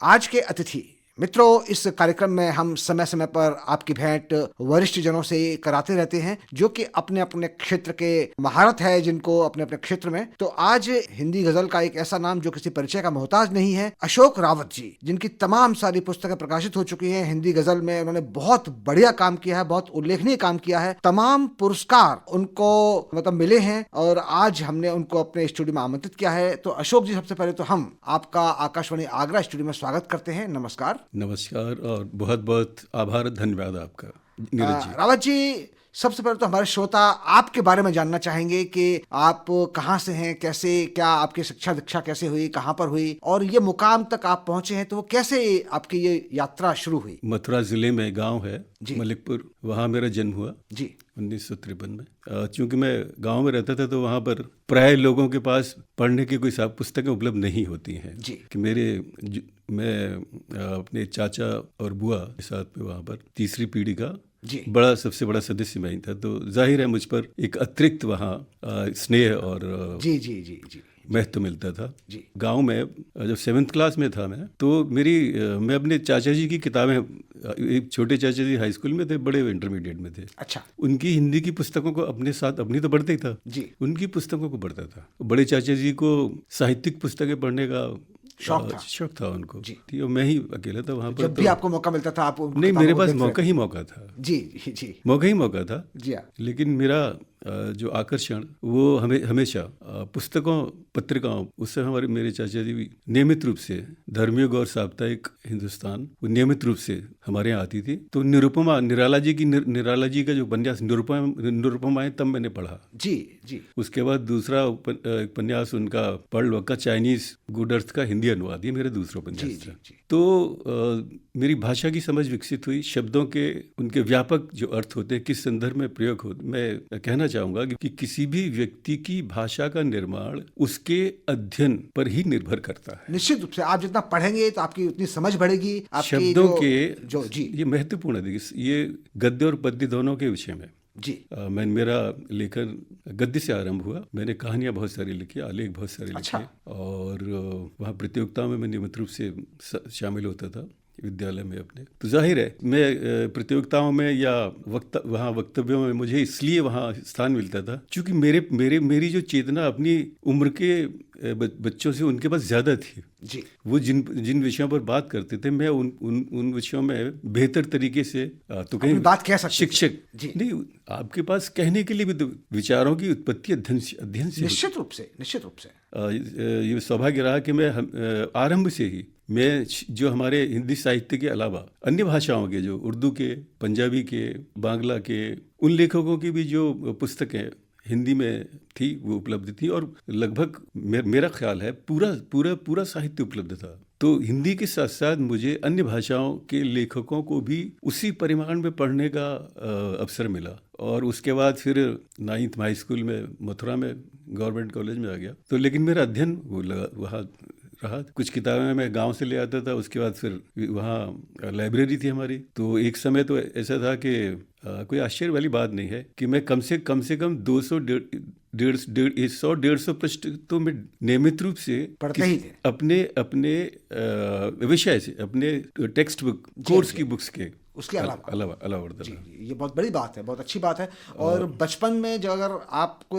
आज के अतिथि मित्रों, इस कार्यक्रम में हम समय समय पर आपकी भेंट वरिष्ठ जनों से कराते रहते हैं जो कि अपने अपने क्षेत्र के महारत है, जिनको अपने अपने क्षेत्र में। तो आज हिंदी गजल का एक ऐसा नाम जो किसी परिचय का मोहताज नहीं है, अशोक रावत जी, जिनकी तमाम सारी पुस्तकें प्रकाशित हो चुकी हैं हिंदी गजल में। उन्होंने बहुत बढ़िया काम किया है, बहुत उल्लेखनीय काम किया है, तमाम पुरस्कार उनको मिले हैं और आज हमने उनको अपने स्टूडियो में आमंत्रित किया है। तो अशोक जी, सबसे पहले तो हम आपका आकाशवाणी आगरा स्टूडियो में स्वागत करते हैं। नमस्कार। नमस्कार और बहुत बहुत आभार, धन्यवाद आपका नीरज जी। रावत जी, सबसे पहले तो हमारे श्रोता आपके बारे में जानना चाहेंगे कि आप कहाँ से हैं, कैसे, क्या आपकी शिक्षा दीक्षा कैसे हुई, कहाँ पर हुई और ये मुकाम तक आप पहुंचे हैं, तो वो कैसे आपकी ये यात्रा शुरू हुई? मथुरा जिले में गांव है मलिकपुर, वहाँ मेरा जन्म हुआ जी 1953 में। चूंकि मैं गांव में रहता था तो वहाँ पर प्राय लोगों के पास पढ़ने की कोई पुस्तकें उपलब्ध नहीं होती हैं जी। कि मैं अपने चाचा और बुआ के साथ में वहाँ पर तीसरी पीढ़ी का सबसे बड़ा सदस्य मैं ही था, तो जाहिर है मुझ पर एक अतिरिक्त वहाँ स्नेह और जी जी जी जी महत्व मिलता था जी। गांव में जब 7th क्लास में था मैं, तो मैं अपने चाचा जी की किताबें, एक छोटे चाचा जी हाई स्कूल में थे, बड़े इंटरमीडिएट में थे। अच्छा। उनकी हिंदी की पुस्तकों को अपने साथ, अपनी तो पढ़ता ही था जी, उनकी पुस्तकों को पढ़ता था। बड़े चाचा जी को साहित्यिक पुस्तकें पढ़ने का शौक था उनको जी। और मैं ही अकेला था वहाँ पर। जब भी आपको मौका मिलता था आप? नहीं, मेरे पास मौका था जी जी, मौका था जी। लेकिन मेरा जो आकर्षण वो हमेशा पुस्तकों, पत्रिकाओं, उससे मेरे चाचा जी भी नियमित रूप से धर्मयुग और साप्ताहिक हिंदुस्तान वो नियमित रूप से हमारे यहाँ आती थी। तो निराला जी का जो उपन्यास निरुपमाएं तब मैंने पढ़ा जी जी। उसके बाद दूसरा उपन्यास उनका पढ़ वक्का चाइनीज गुड अर्थ का हिंदी अनुवाद, ये मेरा दूसरा उपन्यास था। तो मेरी भाषा की समझ विकसित हुई, शब्दों के उनके व्यापक जो अर्थ होते हैं, किस संदर्भ में प्रयोग होते। मैं कहना चाहूंगा कि किसी भी व्यक्ति की भाषा का निर्माण उसके अध्ययन पर ही निर्भर करता है। निश्चित रूप से आप जितना पढ़ेंगे तो आपकी उतनी समझ बढ़ेगी। शब्दों के जी, ये महत्वपूर्ण है। ये गद्य और पद्य दोनों के विषय में जी। मेरा लेखन गद्य से आरंभ हुआ। मैंने कहानियां बहुत सारी लिखी, आलेख बहुत सारे लिखे और वहाँ प्रतियोगिताओं में मैं नियमित रूप से शामिल होता था विद्यालय में अपने। तो जाहिर है मैं प्रतियोगिताओं में या वहाँ वक्तव्यों में मुझे इसलिए वहाँ स्थान मिलता था क्योंकि मेरी जो चेतना अपनी उम्र के बच्चों से उनके पास ज़्यादा थी जी। वो जिन विषयों पर बात करते थे, मैं उन विषयों में बेहतर तरीके से तो कहीं बात कह सकते शिक्षक जी। नहीं, आपके पास कहने के लिए भी तो विचारों की उत्पत्ति अध्ययन से निश्चित रूप से ये सौभाग्य रहा कि मैं आरंभ से ही मैं जो हमारे हिंदी साहित्य के अलावा अन्य भाषाओं के, जो उर्दू के, पंजाबी के, बांग्ला के, उन लेखकों की भी जो पुस्तकें हिंदी में थी वो उपलब्ध थी और लगभग मेरा ख्याल है पूरा साहित्य उपलब्ध था। तो हिंदी के साथ साथ मुझे अन्य भाषाओं के लेखकों को भी उसी परिमाण में पढ़ने का अवसर मिला और उसके बाद फिर 9th हाई स्कूल में मथुरा में गवर्नमेंट कॉलेज में आ गया। तो लेकिन मेरा अध्ययन वो वहाँ रहा। कुछ किताबें मैं गांव से ले आता था, उसके बाद फिर वहाँ लाइब्रेरी थी हमारी। तो एक समय तो ऐसा था कि कोई आश्चर्य वाली बात नहीं है कि मैं कम से कम 100-150 पृष्ठ तो मैं नियमित रूप से पढ़ते ही थे अपने विषय से, अपने टेक्स्ट बुक कोर्स की बुक्स के उसके अलावा जी। ये बहुत बड़ी बात है, बहुत अच्छी बात है। और बचपन में जो अगर आपको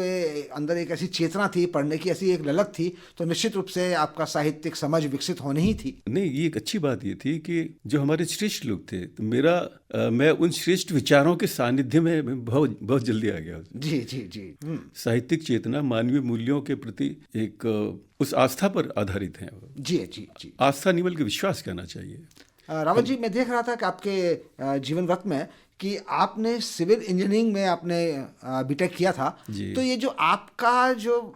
अंदर एक ऐसी चेतना थी, पढ़ने की ऐसी एक ललक थी, तो निश्चित रूप से आपका साहित्यिक समझ विकसित होनी ही थी। नहीं, ये एक अच्छी बात ये थी कि जो हमारे श्रेष्ठ लोग थे, तो मैं उन श्रेष्ठ विचारों के सानिध्य में बहुत जल्दी आ गया जी जी जी। साहित्यिक चेतना मानवीय मूल्यों के प्रति एक उस आस्था पर आधारित है जी जी जी। आस्था नहीं बल्कि विश्वास कहना चाहिए। रावत जी, मैं देख रहा था कि आपके जीवन वक्त में कि आपने सिविल इंजीनियरिंग में आपने बीटेक किया था, तो ये जो आपका जो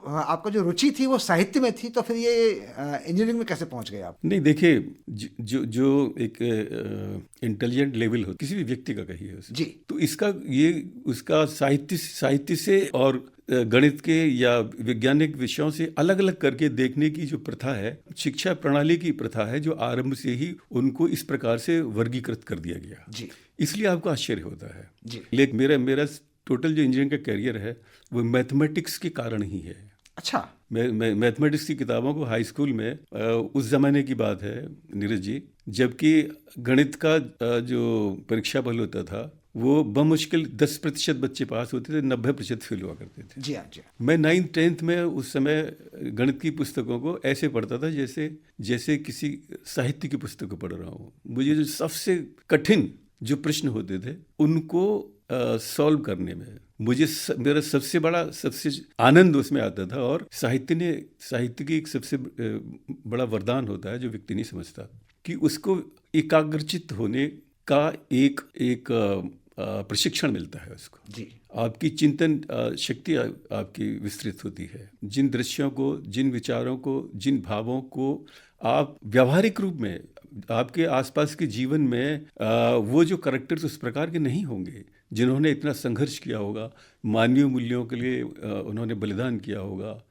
रुचि थी वो साहित्य में थी, तो फिर ये इंजीनियरिंग में कैसे पहुंच गए आप? नहीं, देखिए, जो एक इंटेलिजेंट लेवल हो किसी भी व्यक्ति का कहिए जी, तो उसका साहित्य से और गणित के या वैज्ञानिक विषयों से अलग अलग करके देखने की जो प्रथा है, शिक्षा प्रणाली की प्रथा है, जो आरंभ से ही उनको इस प्रकार से वर्गीकृत कर दिया गया जी। इसलिए आपको आश्चर्य होता है जी। लेकिन मेरा टोटल जो इंजीनियरिंग का करियर है वो मैथमेटिक्स के कारण ही है। अच्छा। मैं मैथमेटिक्स की किताबों को हाई स्कूल में उस ज़माने की बात है नीरज जी, जबकि गणित का जो परीक्षा फल होता था वो बमुश्किल 10% बच्चे पास होते थे, 90% फेल हुआ करते थे। जी हाँ, जी हाँ। मैं 9th-10th में उस समय गणित की पुस्तकों को ऐसे पढ़ता था जैसे जैसे किसी साहित्य की पुस्तक को पढ़ रहा हूँ। मुझे जो सबसे कठिन जो प्रश्न होते थे उनको सॉल्व करने में मेरा सबसे आनंद उसमें आता था। और साहित्य की एक सबसे बड़ा वरदान होता है जो व्यक्ति नहीं समझता, कि उसको एकाग्रचित्त होने का एक एक प्रशिक्षण मिलता है उसको। जी। आपकी चिंतन शक्ति आपकी विस्तृत होती है। जिन दृश्यों को, जिन विचारों को, जिन भावों को आप व्यावहारिक रूप में आपके आसपास के जीवन में वो जो कैरेक्टर्स उस प्रकार के नहीं होंगे जिन्होंने इतना संघर्ष किया होगा, मानवीय मूल्यों के लिए उन्होंने बलिदान किया होगा,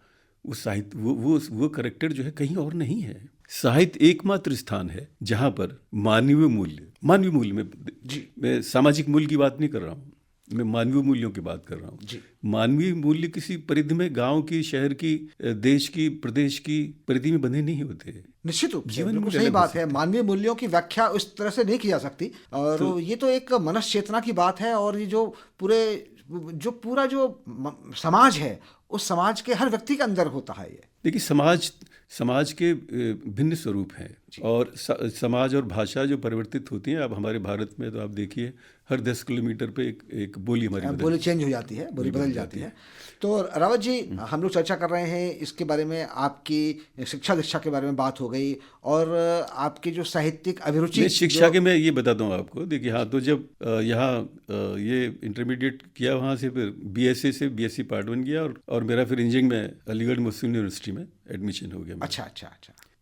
उस साहित्य वो कैरेक्टर जो है कहीं और नहीं है। साहित्य एकमात्र स्थान है जहाँ पर मानवीय मूल्य में, मैं सामाजिक मूल्य की बात नहीं कर रहा हूँ, मैं मानवीय मूल्यों की बात कर रहा हूँ। मानवीय मूल्य किसी परिधि में, गांव की, शहर की, देश की, प्रदेश की परिधि में बंधे नहीं होते। निश्चित रूप से बिल्कुल सही बात है। मानवीय मूल्यों की व्याख्या उस तरह से नहीं की जा सकती, और ये तो एक मनस चेतना की बात है। और ये जो पूरा जो समाज है, उस समाज के हर व्यक्ति के अंदर होता है ये। देखिए, समाज के भिन्न स्वरूप हैं, और समाज और भाषा जो परिवर्तित होती हैं। अब हमारे भारत में तो आप देखिए हर 10 किलोमीटर पे एक बोली बोली चेंज हो जाती है, बोली बदल जाती है। तो रावत जी, हम लोग चर्चा कर रहे हैं इसके बारे में, आपकी शिक्षा दीक्षा के बारे में बात हो गई, और आपकी जो साहित्यिक अभिरुचि शिक्षा के मैं ये बताता हूँ आपको। देखिए, हाँ, तो जब यहाँ ये इंटरमीडिएट किया, वहाँ से फिर BSc से BSc पार्ट 1 किया, और मेरा फिर इंजीनियरिंग में अलीगढ़ मुस्लिम यूनिवर्सिटी में एडमिशन हो गया। अच्छा।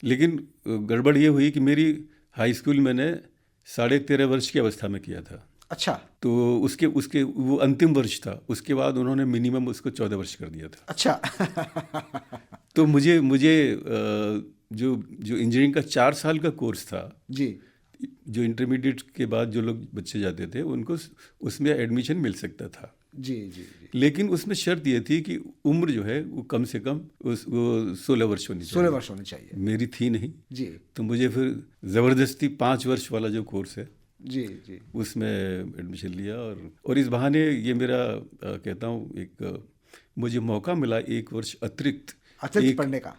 लेकिन गड़बड़ ये हुई कि मेरी हाई स्कूल मैंने 13.5 वर्ष की अवस्था में किया था। अच्छा। तो उसके वो अंतिम वर्ष था, उसके बाद उन्होंने मिनिमम उसको 14 वर्ष कर दिया था। अच्छा। तो मुझे जो इंजीनियरिंग का 4 साल का कोर्स था जी, जो इंटरमीडिएट के बाद जो लोग बच्चे जाते थे उनको उसमें एडमिशन मिल सकता था। जी। लेकिन उसमें शर्त ये थी कि उम्र जो है वो कम से कम वो 16 वर्ष होनी चाहिए। 16 वर्ष होनी चाहिए। मेरी थी नहीं जी। तो मुझे फिर ज़बरदस्ती 5 वर्ष वाला जो कोर्स है जी उसमें एडमिशन लिया, और इस बहाने ये मेरा कहता हूँ एक मुझे मौका मिला 1 वर्ष अतिरिक्त पढ़ने का,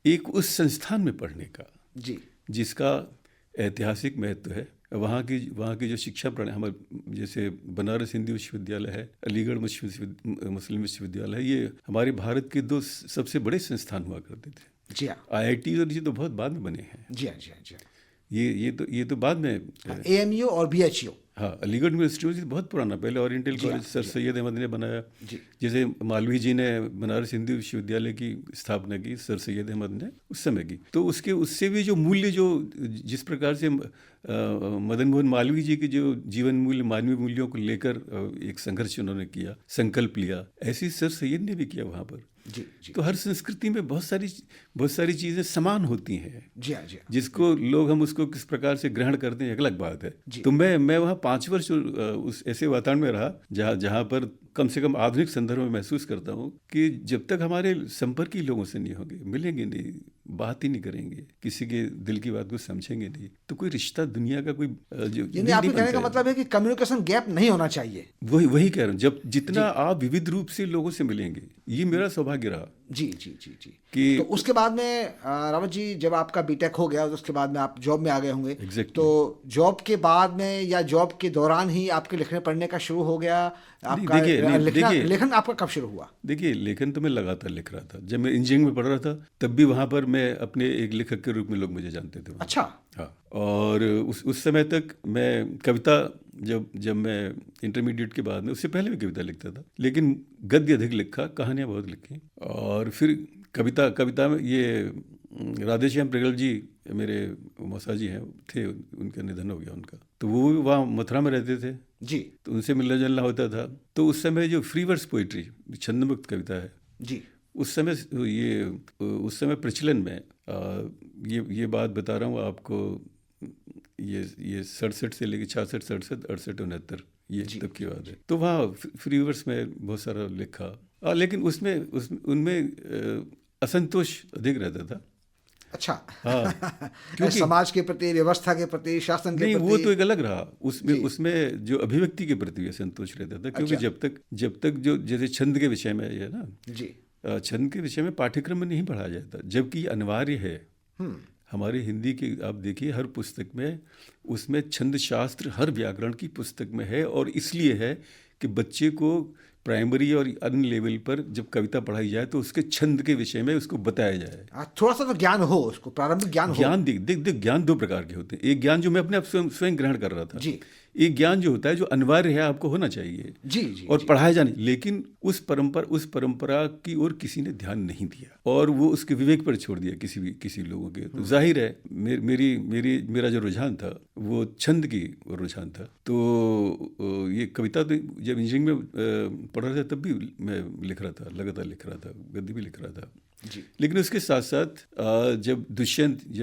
एक उस संस्थान में पढ़ने का जी, जिसका ऐतिहासिक महत्व है। वहाँ की जो शिक्षा प्रणाली, हमारे जैसे बनारस हिंदू विश्वविद्यालय है, अलीगढ़ मुस्लिम विश्वविद्यालय है, ये हमारे भारत के 2 सबसे बड़े संस्थान हुआ करते थे। जी हाँ। IIT और ये तो बहुत बाद में बने हैं। जी हाँ। ये तो बाद में AMU और BHU। हाँ, अलीगढ़ यूनिवर्सिटी बहुत पुराना, पहले oriental college Sir Syed Ahmad ने बनाया। जैसे मालवीय जी ने बनारस हिंदू विश्वविद्यालय की स्थापना की, सर सैयद अहमद ने उस समय की। तो उससे भी जो मूल्य, जो जिस प्रकार से मदन मोहन मालवीय जी के जो जीवन मूल्य, मानवीय मूल्यों को लेकर एक संघर्ष उन्होंने किया, संकल्प लिया, ऐसे सर सैयद ने भी किया वहाँ पर। जी। तो हर संस्कृति में बहुत सारी चीज़ें समान होती हैं। जी हाँ। जिसको लोग, हम उसको किस प्रकार से ग्रहण करते हैं एक अलग बात है। तो मैं वहाँ 5 वर्ष उस ऐसे वातावरण में रहा जहाँ पर कम से कम आधुनिक संदर्भ में महसूस करता हूँ कि जब तक हमारे संपर्क ही लोगों से नहीं होंगे, मिलेंगे नहीं, बात ही नहीं करेंगे, किसी के दिल की बात को समझेंगे नहीं, तो कोई रिश्ता दुनिया का कोई यानी आपके कहने का मतलब है कि कम्युनिकेशन गैप नहीं होना चाहिए। वही कह रहा हूँ, जब जितना आप विविध रूप से लोगों से मिलेंगे, ये मेरा सौभाग्य रहा। जी कि तो उसके बाद में रावत जी, जब आपका बीटेक हो गया, उसके बाद में आप जॉब में आ गए होंगे। Exactly. तो जॉब के बाद में या जॉब के दौरान ही आपके लिखने पढ़ने का शुरू हो गया? आपका लेखन आपका कब शुरू हुआ? देखिए, लेखन तो मैं लगातार लिख रहा था। जब मैं इंजीनियरिंग में पढ़ रहा था तब भी वहाँ पर मैं अपने एक लेखक के रूप में लोग मुझे जानते थे। अच्छा। हाँ, और उस समय तक मैं कविता, जब मैं इंटरमीडिएट के बाद में, उससे पहले भी कविता लिखता था, लेकिन गद्य अधिक लिखा, कहानियाँ बहुत लिखी। और फिर कविता में ये राधेश्याम प्रगल जी मेरे मौसा जी हैं, थे, उनका निधन हो गया उनका, तो वो वहाँ मथुरा में रहते थे जी। तो उनसे मिलना जुलना होता था। तो उस समय जो फ्री वर्स पोइट्री, छंदमुक्त कविता है जी, उस समय प्रचलन में, ये बात बता रहा हूँ आपको, ये 67 से लेकर 66, 67, 68, 69, ये तब की बात है। तो वहाँ फ्री वर्स में बहुत सारा लिखा, लेकिन उनमें असंतोष अधिक रहता था। अच्छा। हाँ, क्योंकि समाज के प्रति, व्यवस्था के प्रति, शासन के नहीं, प्रति। वो तो एक अलग रहा। उसमें जो अभिव्यक्ति के प्रति भी असंतोष रहता था, क्योंकि अच्छा। जब तक जो जैसे छंद के विषय में है ना जी, छंद के विषय में पाठ्यक्रम में नहीं पढ़ाया जाता, जबकि अनिवार्य है। हमारे हिंदी की आप देखिए हर पुस्तक में उसमें छंद शास्त्र हर व्याकरण की पुस्तक में है, और इसलिए है कि बच्चे को प्राइमरी और अन्य लेवल पर जब कविता पढ़ाई जाए तो उसके छंद के विषय में उसको बताया जाए। थोड़ा सा तो ज्ञान हो, उसको प्रारंभिक ज्ञान हो। देख ज्ञान दो प्रकार के होते हैं। एक ज्ञान जो मैं अपने आप स्वयं ग्रहण कर रहा था जी। एक ज्ञान जो होता है जो अनिवार्य है, आपको होना चाहिए जी, जी, और पढ़ाया जाने, लेकिन उस परंपरा की ओर किसी ने ध्यान नहीं दिया और वो उसके विवेक पर छोड़ दिया किसी लोगों के। तो जाहिर है मेरा जो रुझान था वो छंद की रुझान था। तो ये कविता तो जब इंजीनियरिंग में पढ़ रहा था तब भी मैं लिख रहा था, लगातार लिख रहा था, गद्य भी लिख रहा था जी। लेकिन उसके साथ साथ जब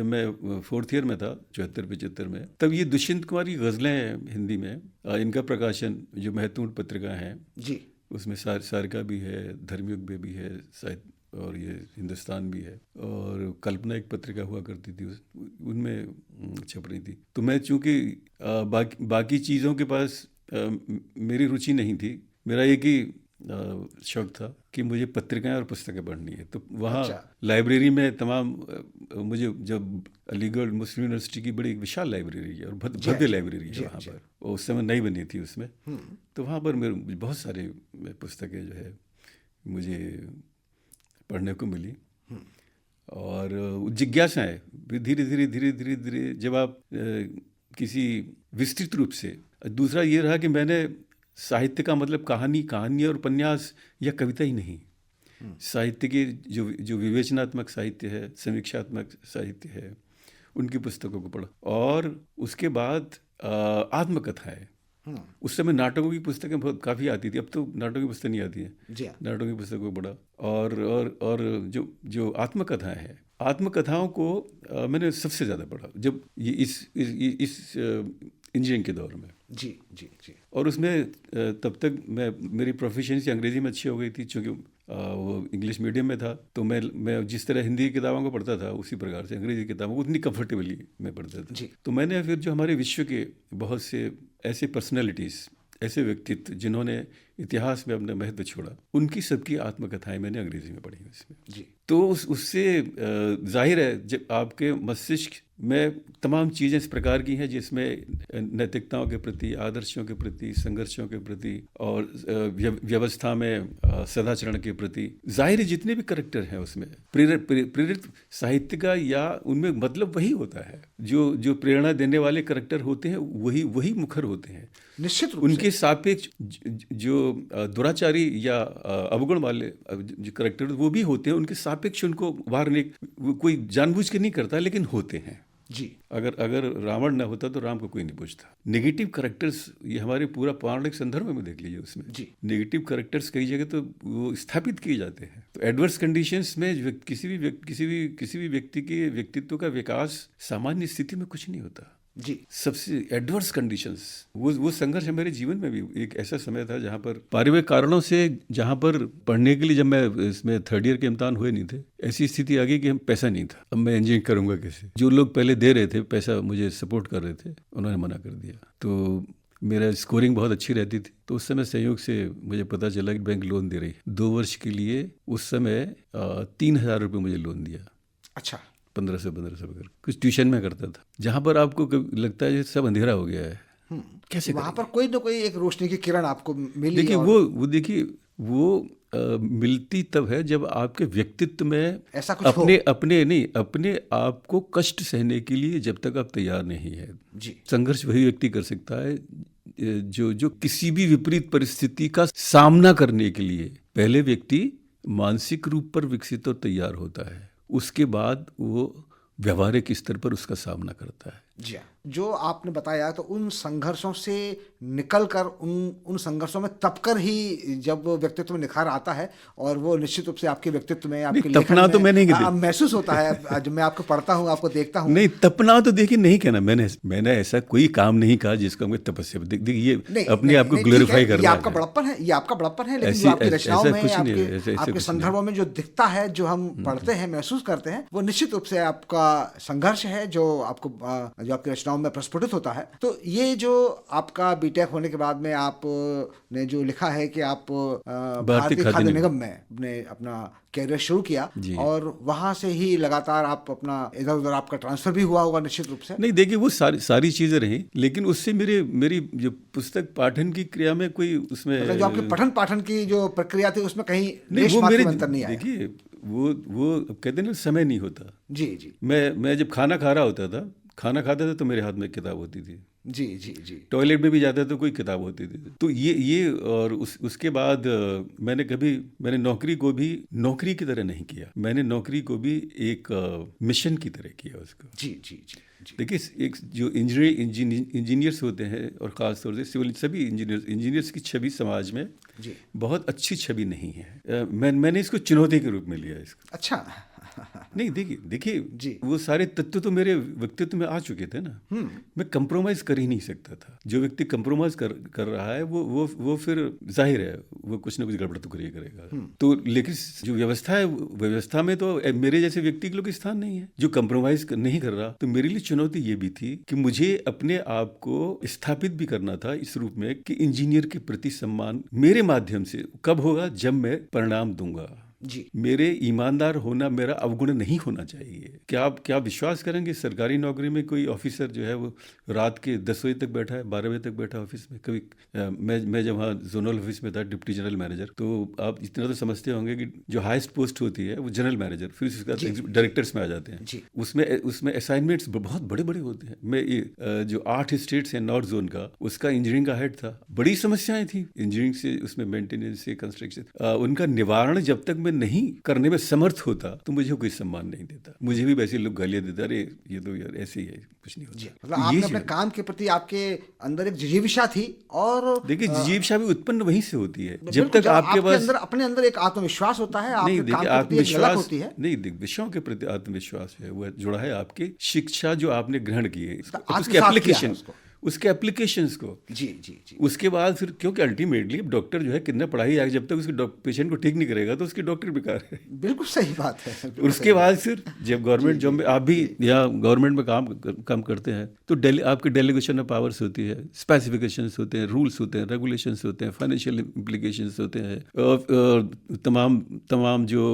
मैं 4th ईयर में था 74-75 में, तब ये दुष्यंत कुमार की गज़लें हैं हिंदी में, इनका प्रकाशन जो महत्वपूर्ण पत्रिकाएं हैं जी, उसमें सारिका भी है, धर्मयुग भी है शायद, और ये हिंदुस्तान भी है, और कल्पना एक पत्रिका हुआ करती थी उनमें छप रही थी। तो मैं चूँकि बाकी चीज़ों के पास मेरी रुचि नहीं थी, मेरा एक ही शौक था कि मुझे पत्रिकाएं और पुस्तकें पढ़नी है। तो वहाँ लाइब्रेरी में तमाम मुझे जब अलीगढ़ मुस्लिम यूनिवर्सिटी की बड़ी विशाल लाइब्रेरी है और भव्य लाइब्रेरी है वहाँ पर, और उस समय नई बनी थी उसमें, तो वहाँ पर मेरे बहुत सारे पुस्तकें जो है मुझे पढ़ने को मिली, और जिज्ञासाएं धीरे धीरे जब आप किसी विस्तृत रूप से। दूसरा ये रहा कि मैंने साहित्य का मतलब कहानी और उपन्यास या कविता ही नहीं, साहित्य के जो विवेचनात्मक साहित्य है, समीक्षात्मक साहित्य है, उनकी पुस्तकों को पढ़ा, और उसके बाद आत्मकथाएं। उस समय नाटकों की पुस्तकें काफ़ी आती थी, अब तो नाटकों की पुस्तक नहीं आती है, नाटकों की पुस्तकों को पढ़ा, और जो आत्मकथाएं हैं, आत्मकथाओं को मैंने सबसे ज़्यादा पढ़ा जब ये इस इंजीनियरिंग के दौर में। जी जी जी। और उसमें तब तक मेरी प्रोफिशिएंसी अंग्रेजी में अच्छी हो गई थी, चूँकि वो इंग्लिश मीडियम में था, तो मैं जिस तरह हिंदी की किताबों को पढ़ता था उसी प्रकार से अंग्रेजी किताबों को उतनी कंफर्टेबली मैं पढ़ता था जी। तो मैंने फिर जो हमारे विश्व के बहुत से ऐसे पर्सनैलिटीज़, ऐसे व्यक्तित्व जिन्होंने इतिहास में अपना महत्व छोड़ा, उनकी सबकी आत्मकथाएं मैंने अंग्रेजी में पढ़ी उसमें जी। तो उससे जाहिर है जब आपके मस्तिष्क में तमाम चीज़ें इस प्रकार की हैं जिसमें नैतिकताओं के प्रति, आदर्शों के प्रति, संघर्षों के प्रति और व्यवस्था में सदाचरण के प्रति, जाहिर है जितने भी करैक्टर हैं उसमें प्रेरित साहित्य का, या उनमें मतलब वही होता है, जो प्रेरणा देने वाले करैक्टर होते हैं वही मुखर होते हैं निश्चित रूप उनके सापेक्ष। जो दुराचारी या अवगुण वाले जो करैक्टर वो भी होते हैं, उनके सापेक्ष उनको वारने कोई जानबूझ के नहीं करता, लेकिन होते हैं जी। अगर रावण न होता तो राम को कोई नहीं पूछता। नेगेटिव करैक्टर्स, ये हमारे पूरा पौराणिक संदर्भ में देख लीजिए, उसमें जी। नेगेटिव करैक्टर्स कई जगह तो वो स्थापित किए जाते हैं। तो एडवर्स कंडीशंस में किसी भी व्यक्ति के व्यक्तित्व का विकास सामान्य स्थिति में कुछ नहीं होता जी। सबसे एडवर्स कंडीशंस, वो संघर्ष मेरे जीवन में भी एक ऐसा समय था जहाँ पर पारिवारिक कारणों से, जहाँ पर पढ़ने के लिए जब मैं इसमें 3rd ईयर के इम्तिहान हुए नहीं थे, ऐसी स्थिति आ गई कि हम पैसा नहीं था, अब मैं इंजीनियरिंग करूँगा कैसे। जो लोग पहले दे रहे थे पैसा, मुझे सपोर्ट कर रहे थे, उन्होंने मना कर दिया। तो मेरा स्कोरिंग बहुत अच्छी रहती थी, तो उस समय संयोग से मुझे पता चला कि बैंक लोन दे रही 2 वर्ष के लिए। उस समय 3,000 रुपये मुझे लोन दिया। अच्छा। 1500 कर कुछ ट्यूशन में करता था, जहाँ पर आपको लगता है सब अंधेरा हो गया है, कैसे वहाँ पर कोई ना कोई एक रोशनी की किरण आपको मिली। देखिए वो मिलती तब है जब आपके व्यक्तित्व में ऐसा कुछ अपने आप को कष्ट सहने के लिए जब तक आप तैयार नहीं है जी। संघर्ष वही व्यक्ति कर सकता है जो किसी भी विपरीत परिस्थिति का सामना करने के लिए पहले व्यक्ति मानसिक रूप पर विकसित और तैयार होता है, उसके बाद वो व्यवहारिक स्तर पर उसका सामना करता है। जी हाँ, जो आपने बताया तो उन संघर्षों से निकलकर उन संघर्षों में तप कर ही जब व्यक्तित्व में निखार आता है और वो निश्चित रूप से आपके व्यक्तित्व में, आपके लेखन तपना तो मैं नहीं महसूस होता है। जब मैं आपको पढ़ता हूँ, आपको देखता हूँ। नहीं, तपना तो देखिए नहीं कहना, मैंने ऐसा कोई काम नहीं कहा जिसको मैं तपस्या, देखिए ये अपने आप को ग्लोरीफाई करना है। ये आपका बड़प्पन है, लेकिन जो आपकी रचनाओं में, आपके संदर्भों में जो दिखता है, जो हम पढ़ते हैं, महसूस करते हैं, वो निश्चित रूप से आपका संघर्ष है जो आपकी रचनाओं में प्रस्फुटित होता है। तो ये जो आपका बीटेक होने के बाद में आपने जो लिखा है कि आप भारतीय खाद्य निगम में अपना कैरियर शुरू किया और वहां से ही लगातार आप अपना इधर उधर आपका ट्रांसफर भी हुआ होगा निश्चित रूप से। नहीं, देखिए वो सारी चीजें रही, लेकिन उससे मेरी जो पुस्तक पाठन की क्रिया में कोई उसमें मतलब जो आपके पठन पाठन की जो प्रक्रिया थी उसमें कहीं अंतर नहीं आया। देखिए वो कहते हैं ना, समय नहीं होता। जी। मैं जब खाना खा रहा होता था, खाना खाता था तो मेरे हाथ में किताब होती थी। जी। टॉयलेट में भी जाता था तो कोई किताब होती थी। तो ये और उसके बाद मैंने नौकरी को भी नौकरी की तरह नहीं किया, मैंने नौकरी को भी एक मिशन की तरह किया उसको। जी। देखिए, एक जो इंजीनियर्स होते हैं और ख़ास तौर से सिविल, सभी इंजीनियर्स की छवि समाज में बहुत अच्छी छवि नहीं है। मैंने इसको चुनौती के रूप में लिया इसको। अच्छा। नहीं, देखिए वो सारे तत्व तो मेरे व्यक्तित्व में आ चुके थे ना। मैं कंप्रोमाइज कर ही नहीं सकता था। जो व्यक्ति कंप्रोमाइज कर रहा है वो फिर जाहिर है वो कुछ ना कुछ गड़बड़ तो करेगा। तो लेकिन जो व्यवस्था है, व्यवस्था में तो मेरे जैसे व्यक्ति के लोग स्थान नहीं है जो कंप्रोमाइज नहीं कर रहा। तो मेरे लिए चुनौती ये भी थी कि मुझे अपने आप को स्थापित भी करना था इस रूप में कि इंजीनियर के प्रति सम्मान मेरे माध्यम से कब होगा, जब मैं परिणाम दूंगा। मेरे ईमानदार होना मेरा अवगुण नहीं होना चाहिए। क्या विश्वास करेंगे, सरकारी नौकरी में कोई ऑफिसर जो है वो रात के 10 बजे तक बैठा है, 12 बजे तक बैठा ऑफिस में। कभी मैं जब वहाँ जोनल ऑफिस में था, डिप्टी जनरल मैनेजर, तो आप इतना तो समझते होंगे कि जो हाईएस्ट पोस्ट होती है वो जनरल मैनेजर, फिर उसके बाद डायरेक्टर्स में आ जाते हैं। उसमें असाइनमेंट्स बहुत बड़े बड़े होते हैं। मैं जो 8 स्टेट्स हैं नॉर्थ जोन का, उसका इंजीनियरिंग का हेड था। बड़ी समस्याएं थी इंजीनियरिंग से, उसमें मेंटेनेंस से, कंस्ट्रक्शन, उनका निवारण जब तक मैं नहीं करने में समर्थ होता तो मुझे कोई सम्मान नहीं देता। मुझे भी वैसे लोग गालियां देते, अरे ये तो यार ऐसे ही है, कुछ नहीं होता। मतलब आपने अपने काम के प्रति आपके अंदर एक जिजीविषा थी। और देखिए, जिजीविषा भी उत्पन्न वहीं से होती है जब तक आपके पास अपने अंदर एक आत्मविश्वास होता है। नहीं, देखिए आत्मविश्वास होती है नहीं, देखिए विषयों के प्रति आत्मविश्वास है वो जुड़ा है आपकी शिक्षा जो आपने ग्रहण की है, उसके एप्लीकेशन, उसके एप्लीकेशंस को। जी। उसके बाद फिर, क्योंकि अल्टीमेटली डॉक्टर जो है कितना पढ़ाई आगे, जब तक उसके पेशेंट को ठीक नहीं करेगा तो उसकी डॉक्टर बेकार है। बिल्कुल सही बात है। उसके बाद फिर जब गवर्नमेंट जॉब में आप भी या गवर्नमेंट में काम करते हैं तो आपकी डेलीगेशन ऑफ पावर्स होती है, स्पेसिफिकेशंस होते हैं, रूल्स होते हैं, रेगुलेशंस होते हैं, फाइनेंशियल इम्प्लीकेशंस होते हैं, और तमाम जो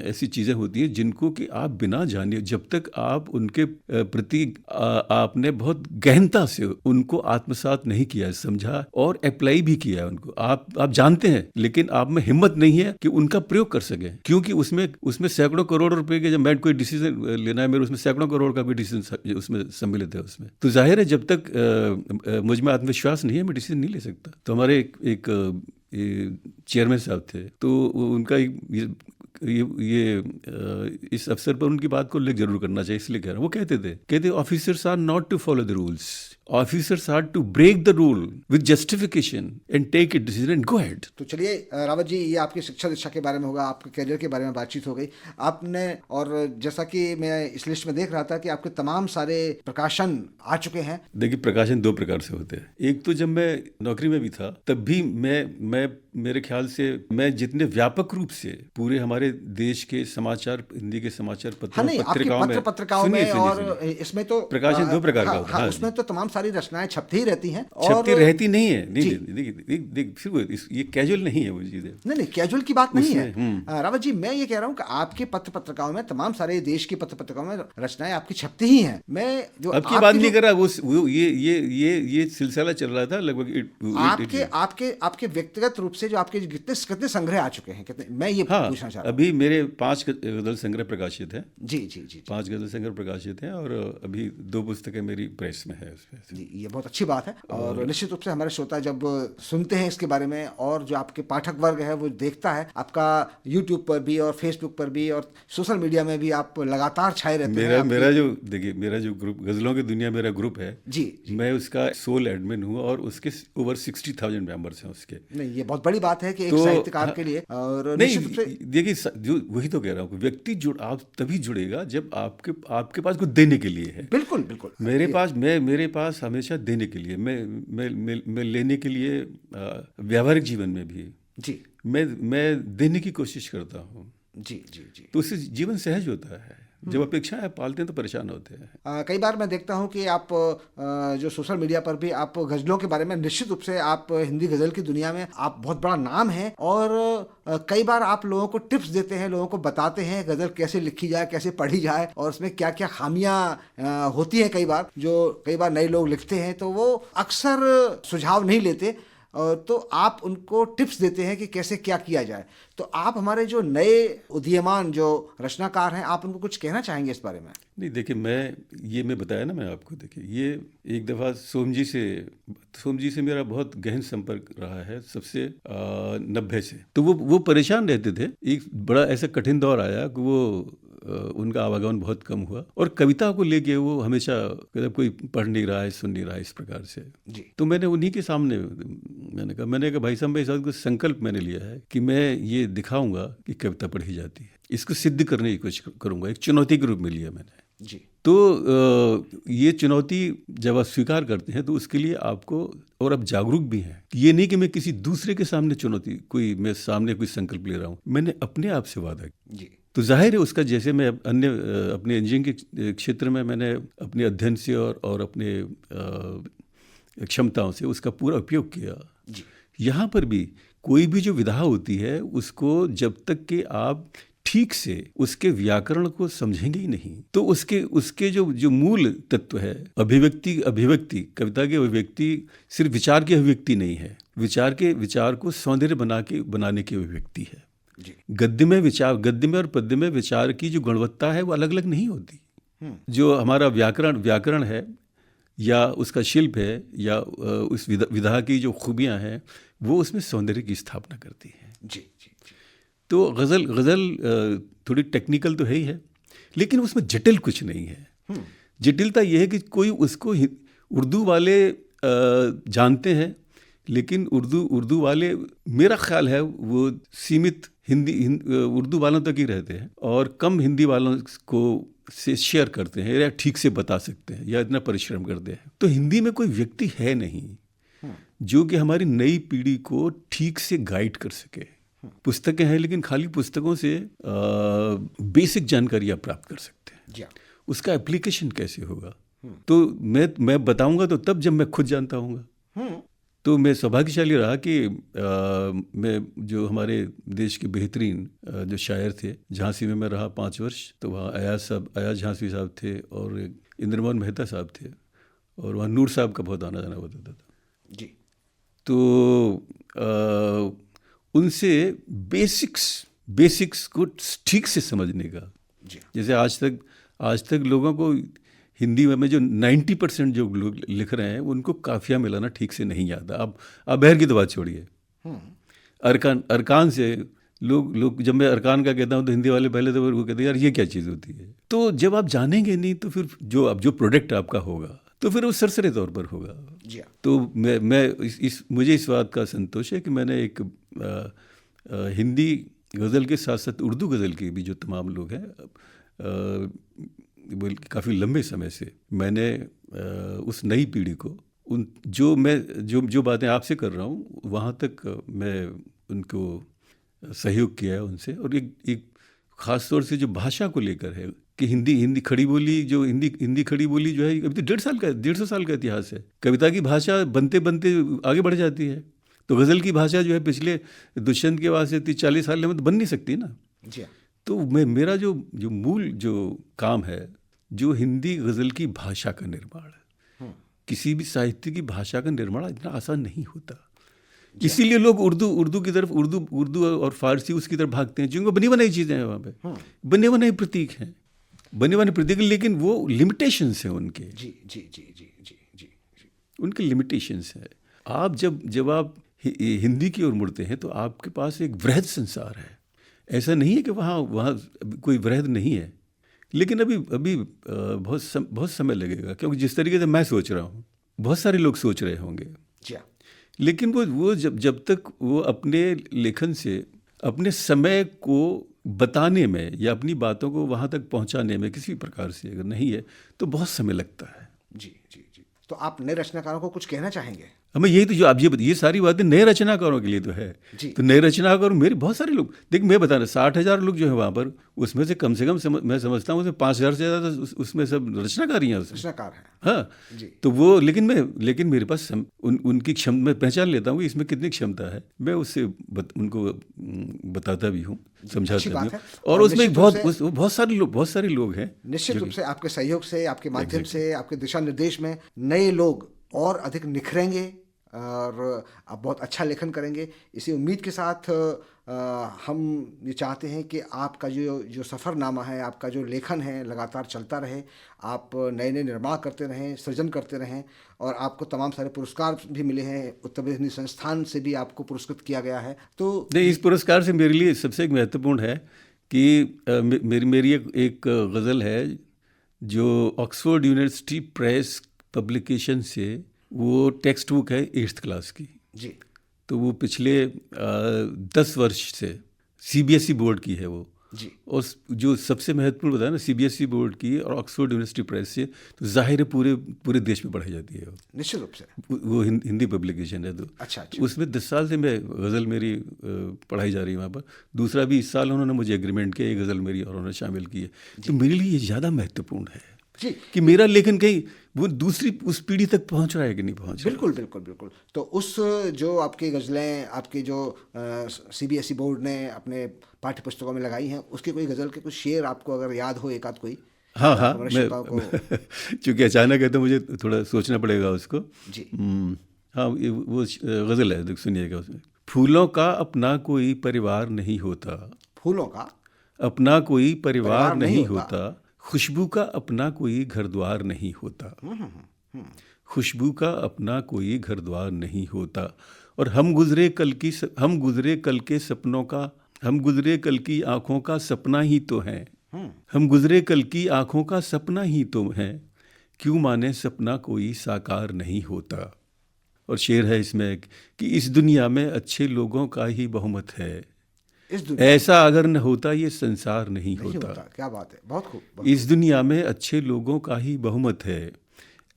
ऐसी चीज़ें होती हैं जिनको कि आप बिना जाने, जब तक आप उनके प्रति आपने बहुत गहनता से उनको आत्मसात नहीं किया, समझा और अप्लाई भी किया उनको, आप जानते हैं, लेकिन आप में हिम्मत नहीं है कि उनका प्रयोग कर सके, क्योंकि उसमें सैकड़ों करोड़ रुपए के, जब मैं कोई डिसीजन लेना है मेरे, उसमें सैकड़ों करोड़ का भी डिसीजन उसमें सम्मिलित है उसमें। तो जाहिर है जब तक मुझ में आत्मविश्वास नहीं है मैं डिसीजन नहीं ले सकता। तो हमारे एक चेयरमैन साहब थे, तो उनका ये इस अवसर पर उनकी बात को उल्लेख जरूर करना चाहिए, इसलिए कह रहा हूँ। वो कहते officers are not to follow the rules, officers are to break the rule with justification and take a decision and go ahead. तो चलिए रावत जी, ये आपकी शिक्षा दीक्षा के बारे में होगा, आपके करियर के बारे में बातचीत हो गई आपने। और जैसा कि मैं इस लिस्ट में देख रहा था कि आपके तमाम सारे प्रकाशन आ चुके हैं। देखिए, प्रकाशन 2 प्रकार से होते हैं। एक तो जब मैं नौकरी में भी था तब भी मैं मेरे ख्याल से मैं जितने व्यापक रूप से पूरे हमारे देश के समाचार, हिंदी के समाचार पत्रिकाओं में और इसमें तो प्रकाशन 2 प्रकार का होता है। उसमें तो तमाम सारी रचनाएं छपती ही रहती हैं। छपती रहती नहीं है, नहीं, फिर ये कैजुअल नहीं है वो चीजें। नहीं, कैजुअल की बात नहीं है रावत जी। मैं ये कह रहा हूँ कि आपके पत्र पत्रिकाओं में, तमाम सारे देश की पत्र पत्रिकाओं में रचनाएं आपकी छपती ही हैं। मैं जो अब की बात नहीं कर रहा, वो ये सिलसिला चल रहा था लगभग। आपके व्यक्तिगत रूप से जो आपके कितने संग्रह आ चुके हैं, कितने, मैं ये पूछना चाह रहा हूँ। अभी मेरे 5 गजल संग्रह प्रकाशित है। जी। 5 गजल संग्रह प्रकाशित हैं और अभी 2 पुस्तकें मेरी प्रेस में है उसमें। से। जी, ये बहुत अच्छी बात है। और निश्चित रूप से हमारे श्रोता जब सुनते हैं इसके बारे में, और जो आपके पाठक वर्ग है वो देखता है आपका यूट्यूब पर भी और फेसबुक पर भी और सोशल मीडिया में भी, आप लगातार छाए रहते हैं। मेरा जो देखिए, मेरा जो ग्रुप गजलों की दुनिया मेरा ग्रुप है जी, मैं उसका सोल एडमिन हूँ और उसके ओवर 60,000 मेंबर्स हैं उसके। नहीं, ये बहुत बड़ी बात है कि एक तो साहित्यकार के लिए। और निश्चित रूप से देखिए, जो वही तो कह रहा हूँ, व्यक्ति आप तभी जुड़ेगा जब आपके पास कुछ देने के लिए है। बिल्कुल बिल्कुल। मेरे पास हमेशा देने के लिए, मैं लेने के लिए, व्यावहारिक जीवन में भी जी, मैं देने की कोशिश करता हूँ। जी जी जी। तो उससे जीवन सहज होता है। जब अपेक्षाएं पालते हैं तो परेशान होते हैं। कई बार मैं देखता हूं कि आप जो सोशल मीडिया पर भी आप गज़लों के बारे में, निश्चित रूप से आप हिंदी गज़ल की दुनिया में आप बहुत बड़ा नाम है, और कई बार आप लोगों को टिप्स देते हैं, लोगों को बताते हैं गज़ल कैसे लिखी जाए, कैसे पढ़ी जाए, और उसमें क्या क्या खामियां होती हैं। कई बार नए लोग लिखते हैं तो वो अक्सर सुझाव नहीं लेते, तो आप उनको टिप्स देते हैं कि कैसे क्या किया जाए। तो आप हमारे जो नए उदीयमान जो रचनाकार हैं, आप उनको कुछ कहना चाहेंगे इस बारे में? नहीं, देखिए, मैं बताया ना मैं आपको, देखिए, ये एक दफ़ा सोम जी से मेरा बहुत गहन संपर्क रहा है, सबसे 90 से। तो वो परेशान रहते थे। एक बड़ा ऐसा कठिन दौर आया कि वो उनका आवागमन बहुत कम हुआ, और कविता को लेके वो हमेशा मतलब कोई पढ़ नहीं रहा है, सुन नहीं रहा है, इस प्रकार से जी। तो मैंने उन्हीं के सामने मैंने कहा भाई साहब को संकल्प मैंने लिया है कि मैं ये दिखाऊंगा कि कविता पढ़ी जाती है, इसको सिद्ध करने की कोशिश करूंगा। एक चुनौती के रूप में लिया मैंने जी। तो ये चुनौती जब आप स्वीकार करते हैं तो उसके लिए आपको, और आप जागरूक भी हैं, ये नहीं कि मैं किसी दूसरे के सामने मैं सामने कोई संकल्प ले रहा हूँ, मैंने अपने आप से वादा किया। जी। तो जाहिर है उसका, जैसे मैं अपने इंजीनियरिंग के क्षेत्र में मैंने अपने अध्ययन से और अपने क्षमताओं से उसका पूरा उपयोग किया। जी। यहाँ पर भी कोई भी जो विधा होती है उसको जब तक कि आप ठीक से उसके व्याकरण को समझेंगे ही नहीं, तो उसके जो मूल तत्व है, अभिव्यक्ति कविता की अभिव्यक्ति सिर्फ विचार की अभिव्यक्ति नहीं है, विचार को सौंदर्य बनाने की अभिव्यक्ति है। जी। गद्य में और पद्य में विचार की जो गुणवत्ता है वो अलग अलग नहीं होती। जो हमारा व्याकरण है या उसका शिल्प है या उस विधा की जो खूबियां हैं वो उसमें सौंदर्य की स्थापना करती है। जी जी जी। तो गज़ल थोड़ी टेक्निकल तो है ही है, लेकिन उसमें जटिल कुछ नहीं है। जटिलता यह है कि कोई उसको उर्दू वाले जानते हैं, लेकिन उर्दू वाले, मेरा ख्याल है, वो सीमित उर्दू वालों तक ही रहते हैं और कम हिंदी वालों को से शेयर करते हैं या ठीक से बता सकते हैं या इतना परिश्रम करते हैं। तो हिंदी में कोई व्यक्ति है नहीं जो कि हमारी नई पीढ़ी को ठीक से गाइड कर सके। पुस्तकें हैं, लेकिन खाली पुस्तकों से बेसिक जानकारी आप प्राप्त कर सकते हैं। उसका एप्लीकेशन कैसे होगा तो मैं बताऊंगा तो तब जब मैं खुद जानता हूँगा। तो मैं सौभाग्यशाली रहा कि मैं जो हमारे देश के बेहतरीन जो शायर थे, झांसी में मैं रहा 5 वर्ष, तो वहाँ अयाज झांसी साहब थे और इंद्रमोहन मेहता साहब थे, और वहाँ नूर साहब का बहुत आना जाना होता था जी। तो उनसे बेसिक्स को ठीक से समझने का, जैसे आज तक लोगों को हिंदी में जो 90% जो लोग लिख रहे हैं उनको काफिया मिलाना ठीक से नहीं आता। अब बहर की तो बात छोड़िए, अरकान से लोग जब मैं अरकान का कहता हूँ तो हिंदी वाले पहले तो वो कहते हैं यार ये क्या चीज़ होती है। तो जब आप जानेंगे नहीं तो फिर जो प्रोडक्ट आपका होगा तो फिर वो सरसरे तौर पर होगा। तो मुझे इस बात का संतोष है कि मैंने एक हिंदी गज़ल के साथ साथ उर्दू गज़ल के भी जो तमाम लोग हैं, काफ़ी लंबे समय से मैंने उस नई पीढ़ी को जो बातें आपसे कर रहा हूँ वहाँ तक मैं उनको सहयोग किया है उनसे। और एक ख़ास तौर से जो भाषा को लेकर है कि हिंदी खड़ी बोली जो है अभी तो 150 साल का इतिहास है। कविता की भाषा बनते बनते आगे बढ़ जाती है, तो गज़ल की भाषा जो है पिछले दुष्यंत के बाद से 30-40 साल में तो बन नहीं सकती ना। तो मेरा जो मूल जो काम है, जो हिंदी गज़ल की भाषा का निर्माण है। किसी भी साहित्य की भाषा का निर्माण इतना आसान नहीं होता, इसीलिए लोग उर्दू की तरफ उर्दू और फारसी उसकी तरफ भागते हैं, जिनको बनी बनाई चीज़ें हैं वहाँ पे, बने बनाए प्रतीक हैं, लेकिन वो लिमिटेशंस हैं उनके। जी जी जी जी जी जी जी। उनके लिमिटेशंस हैं। आप जब आप हिंदी की ओर मुड़ते हैं तो आपके पास एक वृहद संसार है। ऐसा नहीं है कि वहाँ कोई वृहद नहीं है, लेकिन अभी बहुत समय लगेगा, क्योंकि जिस तरीके से मैं सोच रहा हूँ बहुत सारे लोग सोच रहे होंगे। लेकिन वो जब तक वो अपने लेखन से अपने समय को बताने में या अपनी बातों को वहाँ तक पहुँचाने में किसी प्रकार से अगर नहीं है तो बहुत समय लगता है। जी जी जी। तो आप नए रचनाकारों को कुछ कहना चाहेंगे? हमें यही तो जो आप ये सारी बातें नए रचनाकारों के लिए तो है। तो नए रचनाकार मेरे बहुत सारे लोग, देखिए मैं बता रहा 60,000 लोग जो है वहाँ पर, उसमें से कम मैं समझता हूँ उसमें 5,000 से ज़्यादा उसमें सब रचनाकारी हैं। रचनाकार हैं। हाँ जी। तो वो लेकिन मेरे पास उनकी क्षमता मैं पहचान लेता हूँ कि इसमें कितनी क्षमता है। मैं उससे उनको बताता भी हूँ, समझाता भी हूँ। और उसमें बहुत सारे लोग हैं। निश्चित रूप से आपके सहयोग से, आपके माध्यम से, आपके दिशा निर्देश में नए लोग और अधिक निखरेंगे और आप बहुत अच्छा लेखन करेंगे। इसी उम्मीद के साथ हम ये चाहते हैं कि आपका जो सफ़रनामा है, आपका जो लेखन है लगातार चलता रहे। आप नए नए निर्माण करते रहें, सृजन करते रहें, और आपको तमाम सारे पुरस्कार भी मिले हैं। उत्तर प्रदेश हिंदी संस्थान से भी आपको पुरस्कृत किया गया है। तो इस पुरस्कार से मेरे लिए सबसे एक महत्वपूर्ण है कि मेरी एक गज़ल है जो ऑक्सफोर्ड यूनिवर्सिटी प्रेस पब्लिकेशन से, वो टेक्स्ट बुक है 8th क्लास की जी। तो वो पिछले 10 वर्ष से CBSE बोर्ड की है वो जी। और जो सबसे महत्वपूर्ण बताया ना, CBSE बोर्ड की और ऑक्सफोर्ड यूनिवर्सिटी प्रेस से, तो जाहिर है पूरे देश में पढ़ाई जाती है वो। निश्चित रूप से वो हिंदी पब्लिकेशन है। तो अच्छा। उसमें 10 साल से मैं गज़ल मेरी पढ़ाई जा रही है वहाँ पर। दूसरा भी इस साल उन्होंने मुझे एग्रीमेंट किया, ये गज़ल मेरी और उन्होंने शामिल की है। तो मेरे लिए ये ज़्यादा महत्वपूर्ण है जी कि मेरा लेखन कहीं वो दूसरी उस पीढ़ी तक पहुंच रहा है कि नहीं पहुंच रहा। बिल्कुल बिल्कुल बिल्कुल। तो उस जो आपकी गज़लें, आपके जो CBSE बोर्ड ने अपने पाठ्य पुस्तकों में लगाई हैं, उसकी कोई गज़ल के कुछ शेर आपको अगर याद हो, एक आध कोई? हाँ मैं चूँकि अचानक है तो मुझे थोड़ा सोचना पड़ेगा उसको जी। हाँ, वो गज़ल है, सुनिएगा। उसमें फूलों का अपना कोई परिवार नहीं होता, फूलों का अपना कोई परिवार नहीं होता, खुशबू का अपना कोई घर द्वार नहीं होता, खुशबू का अपना कोई घर द्वार नहीं होता। और हम गुजरे कल के सपनों का, हम गुजरे कल की आँखों का सपना ही तो है, हम गुजरे कल की आँखों का सपना ही तो है, क्यों माने सपना कोई साकार नहीं होता। और शेर है इसमें कि इस दुनिया में अच्छे लोगों का ही बहुमत है, ऐसा अगर न होता ये संसार नहीं होता। क्या बात है, बहुत खूब। इस दुनिया में अच्छे लोगों का ही बहुमत है,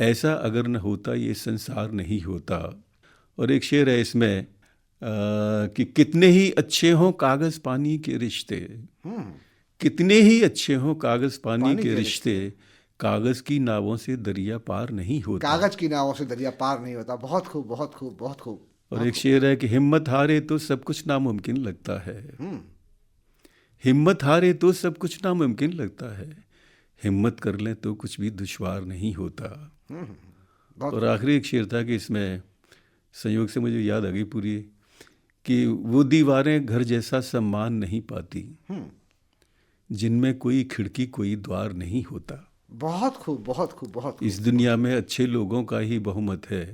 ऐसा अगर न होता ये संसार नहीं होता। और एक शेर है इसमें कि कितने ही अच्छे हों कागज़ पानी के रिश्ते, कितने ही अच्छे हों कागज़ पानी के रिश्ते, कागज़ की नावों से दरिया पार नहीं होता, कागज़ की नावों से दरिया पार नहीं होता। बहुत खूब बहुत खूब बहुत खूब। और एक शेर है कि हिम्मत हारे तो सब कुछ नामुमकिन लगता है, हिम्मत हारे तो सब कुछ नामुमकिन लगता है, हिम्मत कर लें तो कुछ भी दुश्वार नहीं होता। और आखिरी एक शेर था कि इसमें संयोग से मुझे याद आ गई पूरी, कि वो दीवारें घर जैसा सम्मान नहीं पाती, जिनमें कोई खिड़की कोई द्वार नहीं होता। बहुत खूब बहुत खूब बहुत खूब। इस दुनिया में अच्छे लोगों का ही बहुमत है,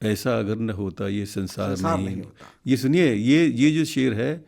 ऐसा अगर न होता ये संसार नहीं होता। ये सुनिए, ये जो शेर है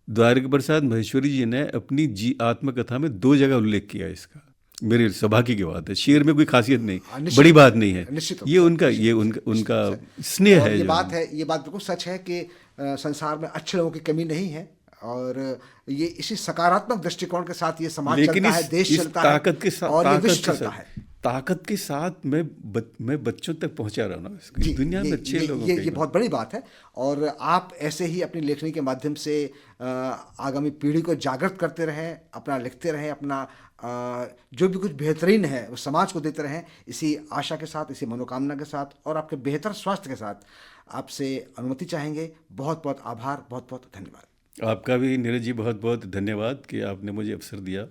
द्वारका प्रसाद महेश्वरी जी ने अपनी आत्मकथा में 2 जगह उल्लेख किया इसका। मेरे सौभाग्य की बात है, शेर में कोई खासियत नहीं, बड़ी बात नहीं है, ये उनका स्नेह है। ये बात बिल्कुल सच है कि संसार में अच्छे लोगों की कमी नहीं है, और ये इसी सकारात्मक दृष्टिकोण के साथ ये समाज चलता है, देश चलता है, और ये विश्व चलता है। ताकत के साथ मैं बच्चों तक पहुंचा रहा हूँ इस दुनिया में अच्छे लोगों के। ये बहुत बड़ी बात है, और आप ऐसे ही अपनी लेखनी के माध्यम से आगामी पीढ़ी को जागृत करते रहें, अपना लिखते रहें, अपना जो भी कुछ बेहतरीन है वो समाज को देते रहें। इसी आशा के साथ, इसी मनोकामना के साथ, और आपके बेहतर स्वास्थ्य के साथ आपसे अनुमति चाहेंगे। बहुत बहुत आभार, बहुत बहुत धन्यवाद। आपका भी नीरज जी बहुत बहुत धन्यवाद कि आपने मुझे अवसर दिया,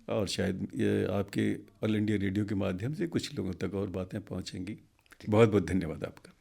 और शायद ये आपके ऑल इंडिया रेडियो के माध्यम से कुछ लोगों तक और बातें पहुंचेंगी। बहुत बहुत धन्यवाद आपका।